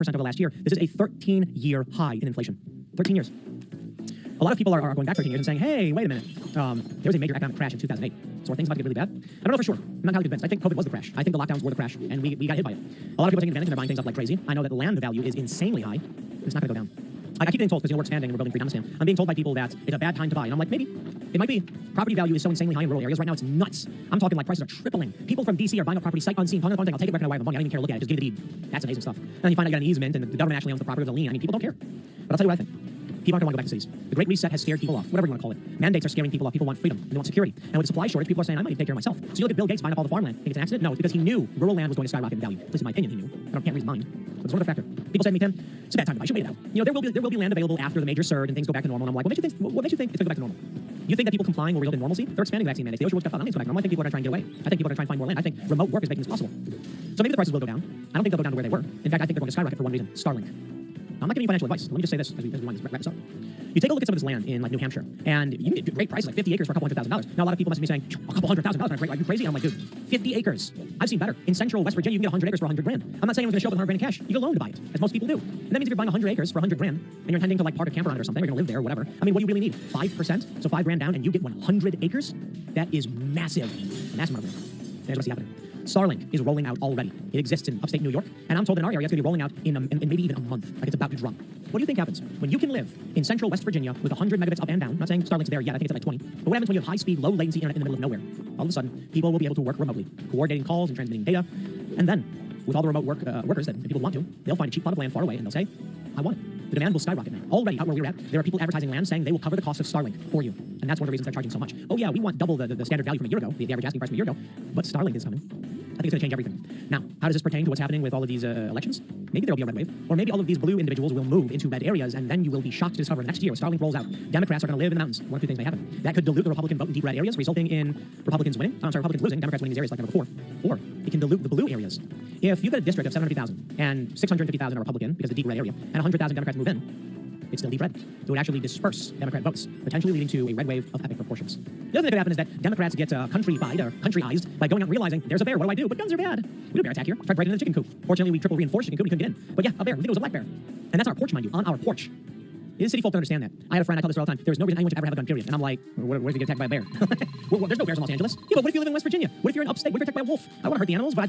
over the last year. This is a 13-year high in inflation. 13 years. A lot of people are going back 13 years and saying, hey, wait a minute. There was a major economic crash in 2008. So are things about to get really bad? I don't know for sure. I'm not entirely convinced. I think COVID was the crash. I think the lockdowns were the crash, and we got hit by it. A lot of people are taking advantage and they're buying things up like crazy. I know that the land value is insanely high. It's not going to go down. I keep getting told, because we're expanding and we're building 3 Amsterdam, I'm being told by people that it's a bad time to buy. And I'm like, maybe. It might be. Property value is so insanely high in rural areas right now, it's nuts. I'm talking like prices are tripling. People from DC are buying up property sight unseen, talking the phone thing, I'll take it back and away, I have money, I don't even care to look at it, just give me the deed. That's amazing stuff. And then you find out you got an easement and the government actually owns the property with a lien. I mean, people don't care. But I'll tell you what I think. People aren't going to want to go back to cities. The Great Reset has scared people off, whatever you want to call it. Mandates are scaring people off. People want freedom. They want security. And with the supply shortage, people are saying, I might need to take care of myself. So you look at Bill Gates buying up all the farmland. Think it's an accident? No, it's because he knew rural land was going to skyrocket in value. At least in my opinion, he knew. I can't read his mind. But it's one other factor. People say to me, Tim, it's a bad time to buy. You should wait it out. You know, there will be land available after the major surge and things go back to normal. And I'm like, what makes you think it's going to go back to normal? You think that people complying will result in normalcy? They're expanding vaccine mandates. They should work stuff out. I think people are going to try and get away. I think people are going to try and find more land. I think remote work is making this possible. So maybe the prices will go down. I don't think they'll go down to where they were. In fact, I think they're going to skyrocket for one reason: Starlink. I'm not giving you financial advice. Let me just say this as we wrap this up. You take a look at some of this land in like New Hampshire, and you can get great prices, like 50 acres for a couple $100,000. Now a lot of people must be saying, a couple $100,000, are you crazy? And I'm like, dude, 50 acres. I've seen better. In central West Virginia, you can get 100 acres for 100 grand. I'm not saying I'm going to show up with 100 grand in cash. You get a loan to buy it, as most people do. And that means if you're buying 100 acres for 100 grand, and you're intending to like park a camper on it or something, you're going to live there or whatever. I mean, what do you really need? 5%? So 5 grand down, and you get 100 acres? That is massive. Massive amount of land. There's what's happening. Starlink is rolling out already. It exists in upstate New York, and I'm told in our area it's going to be rolling out in maybe even a month. Like it's about to drop. What do you think happens when you can live in central West Virginia with 100 megabits up and down? I'm not saying Starlink's there yet. I think it's at like 20. But what happens when you have high-speed, low-latency internet in the middle of nowhere? All of a sudden, people will be able to work remotely, coordinating calls and transmitting data. And then, with all the remote workers that people want to, they'll find a cheap plot of land far away, and they'll say, I want it. The demand will skyrocket now. Already, out where we're at, there are people advertising land saying they will cover the cost of Starlink for you. And that's one of the reasons they're charging so much. Oh yeah, we want double the standard value from a year ago, the average asking price from a year ago. But Starlink is coming. I think it's going to change everything. Now, how does this pertain to what's happening with all of these elections? Maybe there'll be a red wave, or maybe all of these blue individuals will move into red areas, and then you will be shocked to discover next year, when Starlink rolls out, Democrats are going to live in the mountains. One of 2 things may happen. That could dilute the Republican vote in deep red areas, resulting in Republicans winning. Republicans losing, Democrats winning these areas like number 4. Or it can dilute the blue areas. If you get a district of 750,000 and 650,000 are Republican because of the deep red area, and 100,000 Democrats move in, it's still deep red. It would actually disperse Democrat votes, potentially leading to a red wave of epic proportions. The other thing that could happen is that Democrats get countryized by going out and realizing, there's a bear, what do I do? But guns are bad. We do a bear attack here. Tried breaking into the chicken coop. Fortunately, we triple reinforced chicken coop, we couldn't get in. But yeah, a bear. We think it was a black bear. And that's on our porch, mind you, on our porch. The city folk don't understand that. I had a friend, I tell this all the time, there's no reason anyone should ever have a gun, period. And I'm like, what if you get attacked by a bear? Well, there's no bears in Los Angeles. Yeah, but what if you live in West Virginia? What if you're in upstate? What if you're attacked by a wolf? I want to hurt the animals, but